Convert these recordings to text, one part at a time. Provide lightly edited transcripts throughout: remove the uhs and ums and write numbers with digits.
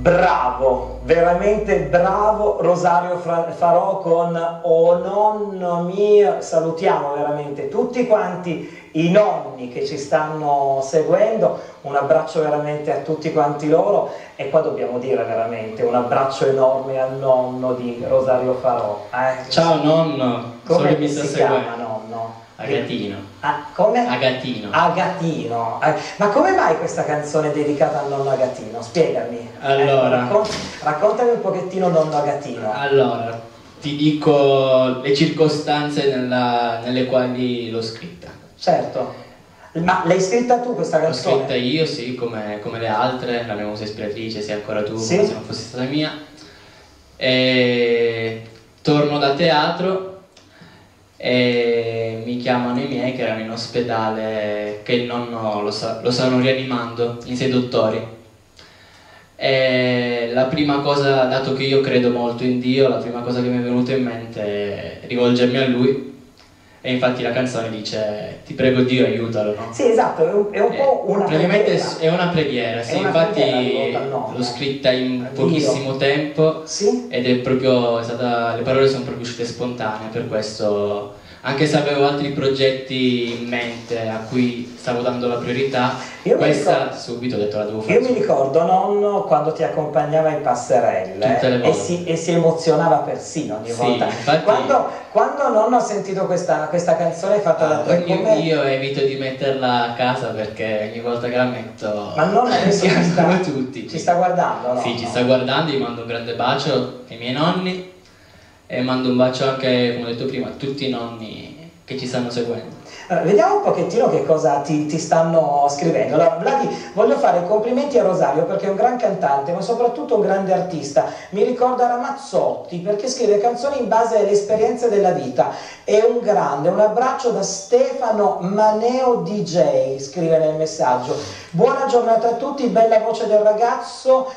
Bravo, veramente bravo Rosario Farò con "Oh nonno mio". Salutiamo veramente tutti quanti i nonni che ci stanno seguendo, un abbraccio veramente a tutti quanti loro, e qua dobbiamo dire veramente un abbraccio enorme al nonno di Rosario Farò. Ciao nonno, come mi sta si seguendo. chiama nonno? Agatino. Come? Agatino. Agatino. Ma come mai questa canzone è dedicata al nonno Agatino? Spiegami. Allora, raccontami un pochettino nonno Agatino. Allora, ti dico le circostanze nelle quali l'ho scritta. Certo. Ma l'hai scritta tu questa canzone? L'ho scritta io, sì, come le altre, la mia musa ispiratrice, sei ancora tu, sì? come se non fossi stata mia. E torno da teatro e mi chiamano i miei che erano in ospedale, che il nonno lo stavano rianimando in 6 dottori. E la prima cosa, dato che io credo molto in Dio, la prima cosa che mi è venuta in mente è rivolgermi a lui, e infatti la canzone dice "ti prego Dio, aiutalo", no? Sì, esatto, è un po' una praticamente preghiera. è una preghiera, sì, infatti l'ho scritta in pochissimo tempo, sì? ed è proprio stata, le parole sono proprio uscite spontanee, per questo, anche se avevo altri progetti in mente a cui stavo dando la priorità, questa subito ho detto la devo fare. Io mi ricordo nonno quando ti accompagnava in passerelle e si emozionava persino ogni volta. Infatti, quando nonno ha sentito questa canzone fatta da te, io evito di metterla a casa perché ogni volta che la metto, ma nonno adesso tutti. Ci sta guardando, no? Sì, ci sta guardando, gli mando un grande bacio ai miei nonni e mando un bacio anche, come ho detto prima, a tutti i nonni che ci stanno seguendo. Allora, vediamo un pochettino che cosa ti stanno scrivendo. Allora, Vladi, voglio fare i complimenti a Rosario perché è un gran cantante, ma soprattutto un grande artista. Mi ricorda Ramazzotti perché scrive canzoni in base alle esperienze della vita. È un grande. Un abbraccio da Stefano Maneo DJ, scrive nel messaggio. Buona giornata a tutti, bella voce del ragazzo,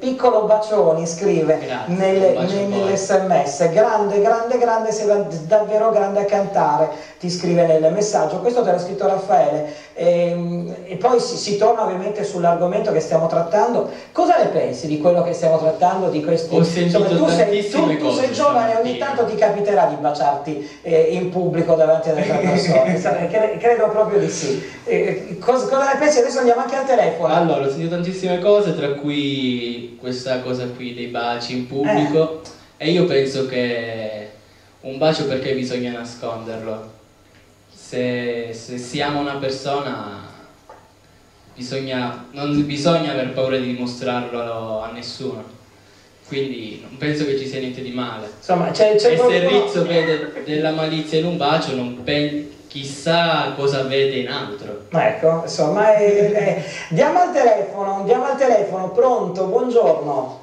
piccolo bacioni, scrive nell'SMS. Grande, sei davvero grande a cantare, ti scrive nel messaggio. Questo te l'ha scritto Raffaele. E poi si torna ovviamente sull'argomento che stiamo trattando. Cosa ne pensi di quello che stiamo trattando, di questi? Ho sentito tantissime tu sei giovane e ogni tanto ti capiterà di baciarti in pubblico davanti ad altre persone. Credo proprio di sì. Cosa ne pensi? Adesso andiamo anche al telefono. Allora, ho sentito tantissime cose, tra cui questa cosa qui dei baci in pubblico, e io penso che un bacio, perché bisogna nasconderlo? Se si ama una persona non bisogna aver paura di dimostrarlo a nessuno, quindi non penso che ci sia niente di male. Insomma, se il Rizzo vede della malizia in un bacio, chissà cosa vede in altro. Ecco, insomma, andiamo al telefono, pronto, buongiorno.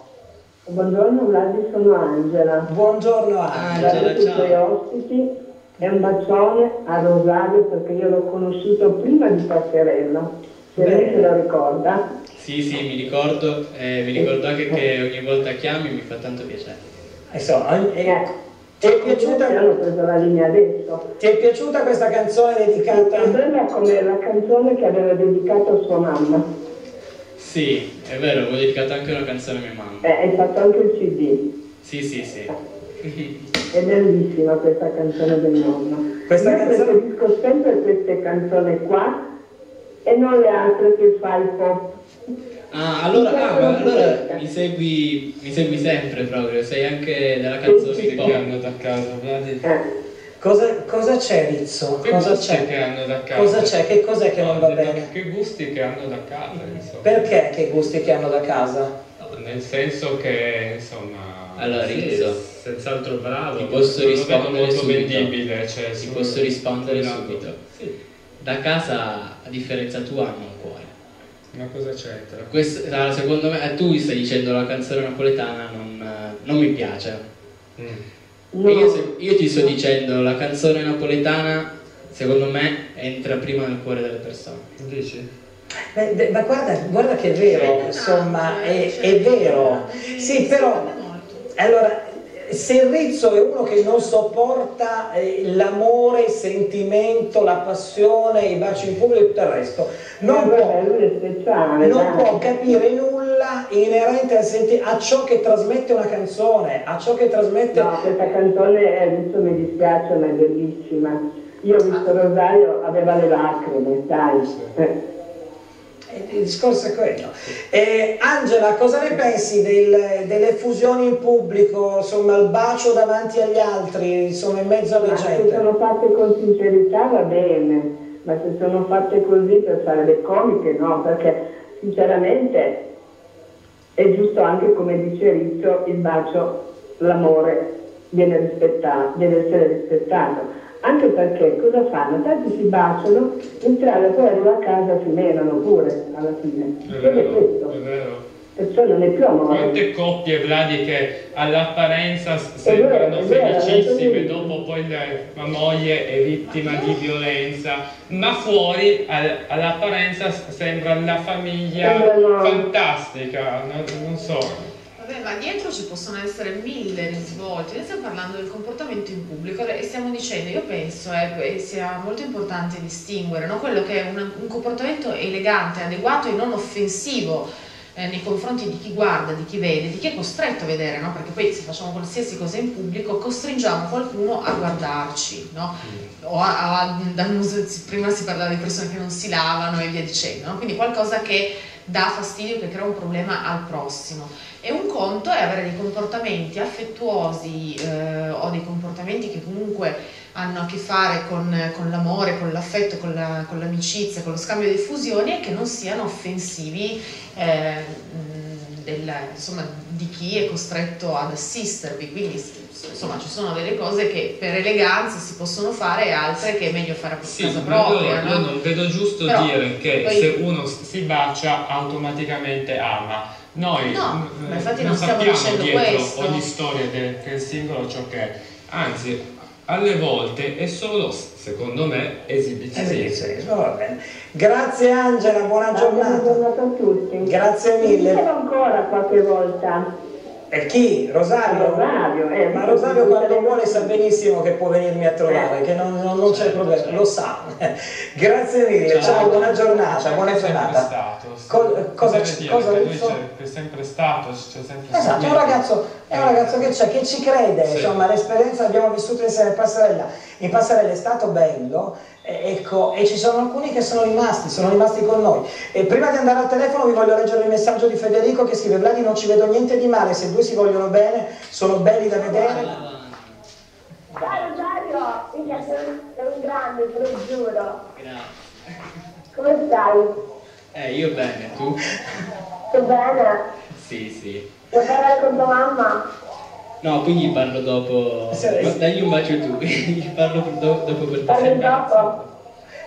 Buongiorno Vladi, sono Angela. Buongiorno Angela. Ciao a tutti i tuoi ospiti e un bacione a Rosario perché io l'ho conosciuto prima di Passerella, se lei se lo ricorda. Sì, mi ricordo anche che ogni volta chiami mi fa tanto piacere. Insomma, ti è piaciuta? Hanno preso la linea adesso. Ti è piaciuta questa canzone dedicata? Il problema è come la canzone che aveva dedicato a sua mamma. Sì, è vero, avevo dedicato anche una canzone a mia mamma. Hai fatto anche il CD. Sì. È bellissima questa canzone del nonno. Preferisco sempre queste canzoni qua e non le altre che fa il pop. Allora mi segui sempre proprio, sei anche della canzone di pop. Che hanno da casa, Vladi? Cosa c'è, Rizzo? Cosa c'è? Che hanno da casa? Cosa c'è? Che cos'è che non va bene? Che gusti che hanno da casa, insomma. Perché che gusti che hanno da casa? Nel senso che, insomma... Allora, Rizzo, senz'altro bravo. Ti posso rispondere molto subito. Vendibile, cioè, ti posso rispondere subito. Sì. Da casa, a differenza tua, hanno un cuore. Ma cosa c'entra? Questa, secondo me, tu mi stai dicendo la canzone napoletana non mi piace. No. E io ti sto dicendo la canzone napoletana, secondo me, entra prima nel cuore delle persone. Dici? Ma guarda che è vero, insomma, è vero. Sì, però, allora, se il Rizzo è uno che non sopporta l'amore, il sentimento, la passione, i baci in pubblico e tutto il resto, non può capire nulla quella inerente a ciò che trasmette una canzone, a ciò che trasmette... No, questa canzone, adesso mi dispiace, ma è bellissima. Io ho visto Rosario, aveva le lacrime, sai. Il discorso è quello. Angela, cosa ne pensi delle fusioni in pubblico, insomma il bacio davanti agli altri, insomma in mezzo alla gente? Se sono fatte con sincerità va bene, ma se sono fatte così per fare le comiche no, perché sinceramente è giusto anche come dice Rizzo, il bacio, l'amore deve essere rispettato. Anche perché cosa fanno? Tanti si baciano, in strada poi arrivano a casa si menano pure alla fine. È vero, è vero. Perciò non è più amore. Quante coppie, Vladi, che all'apparenza sembrano felicissime, dopo poi la moglie è vittima di violenza, ma fuori all'apparenza sembra la famiglia fantastica, non so. Vabbè, ma dietro ci possono essere mille risvolti. Noi stiamo parlando del comportamento in pubblico e stiamo dicendo, io penso sia molto importante distinguere, no? Quello che è un comportamento elegante, adeguato e non offensivo nei confronti di chi guarda, di chi vede, di chi è costretto a vedere, no? Perché poi se facciamo qualsiasi cosa in pubblico costringiamo qualcuno a guardarci, no? Prima si parlava di persone che non si lavano e via dicendo, no? Quindi qualcosa che dà fastidio, che crea un problema al prossimo. E un conto è avere dei comportamenti affettuosi o dei comportamenti che comunque hanno a che fare con l'amore, con l'affetto, con l'amicizia, con lo scambio di fusioni e che non siano offensivi insomma, di chi è costretto ad assistervi. Quindi insomma ci sono delle cose che per eleganza si possono fare e altre che è meglio fare a casa propria. Io non vedo giusto dire che poi, se uno si bacia automaticamente ama. Noi no, ma infatti non stiamo sappiamo dicendo dietro questo. ogni storia del singolo ciò che è, anzi alle volte è solo, secondo me, esibizionismo. Va bene. Grazie Angela, buona giornata. Buona giornata a tutti. Grazie mille. Dicevo ancora qualche volta. E chi? Rosario? Ma Rosario quando vuole sa benissimo che può venirmi a trovare, che non c'è problema, lo sa. Grazie mille, ciao, buona giornata, buona giornata. Cosa lui c'è sempre stato, c'è sempre esatto, è un ragazzo che c'è, che ci crede, sì. Insomma l'esperienza l'abbiamo vissuta insieme in Passerella è stato bello, ecco, e ci sono alcuni che sono rimasti con noi. E prima di andare al telefono vi voglio leggere il messaggio di Federico che scrive: Vladi, non ci vedo niente di male, se due si vogliono bene, sono belli da vedere. Ciao Rosario, sei un grande, te lo giuro. Grazie. Come stai? Io bene, tu? Sto bene? Sì. Vuoi parlare con tua mamma? No, quindi parlo dopo. Dagli un bacio tu, gli parlo dopo per te. Parli dopo?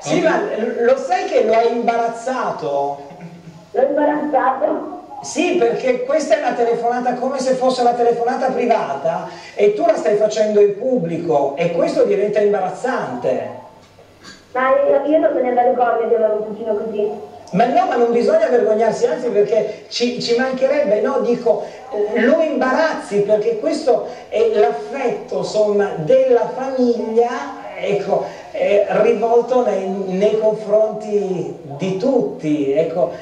Sì, ma lo sai che lo hai imbarazzato? L'ho imbarazzato? Sì, perché questa è una telefonata come se fosse una telefonata privata e tu la stai facendo in pubblico e questo diventa imbarazzante. Ma io non me ne vergogno di avere un cugino così. Ma no, ma non bisogna vergognarsi, anzi, perché ci mancherebbe, no, dico, lo imbarazzi perché questo è l'affetto, insomma, della famiglia, ecco, rivolto nei confronti di tutti, ecco,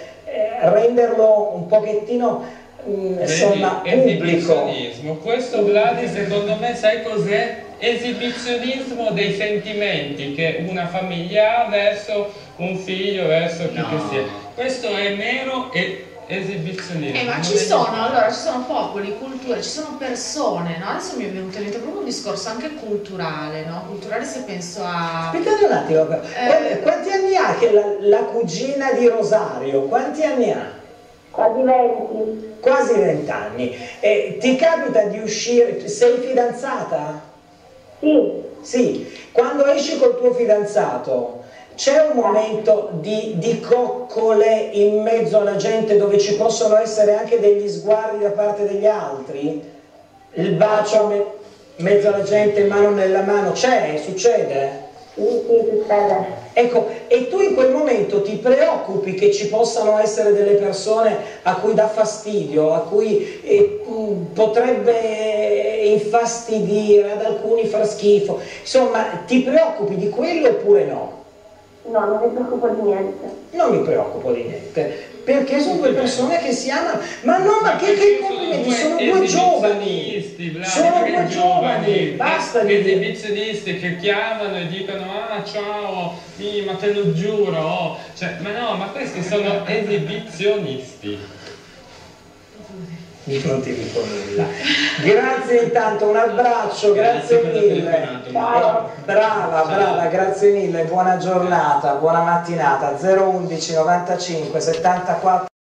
renderlo un pochettino, insomma, pubblico. Questo, Vladi, secondo me, sai cos'è? Esibizionismo dei sentimenti che una famiglia ha verso un figlio, verso chi che sia. Questo è mero esibizionismo. Ma ci sono popoli, culture, ci sono persone, no? Adesso mi è venuto in mente proprio un discorso anche culturale, no? Culturale, se penso a... Spiegate un attimo, quanti anni ha che la cugina di Rosario? Quanti anni ha? Quasi 20. Quasi 20 anni. Ti capita di uscire, sei fidanzata? Sì. Sì. Quando esci col tuo fidanzato, c'è un momento di coccole in mezzo alla gente dove ci possono essere anche degli sguardi da parte degli altri? Il bacio in mezzo alla gente, mano nella mano, succede? Sì, succede. Ecco, e tu in quel momento ti preoccupi che ci possano essere delle persone a cui dà fastidio, a cui potrebbe infastidire, ad alcuni far schifo, insomma, ti preoccupi di quello oppure no? No, non mi preoccupo di niente. Non mi preoccupo di niente, perché sono due persone che si amano. Ma no, ma che complimenti, sono due giovani, sono due giovani, basta esibizionisti che chiamano e dicono ah ciao, ma te lo giuro, oh. Cioè, ma no, ma questi sono esibizionisti. Non ti dico nulla. Grazie intanto, un abbraccio, grazie mille. Brava, grazie mille, buona giornata, buona mattinata. 011 95 74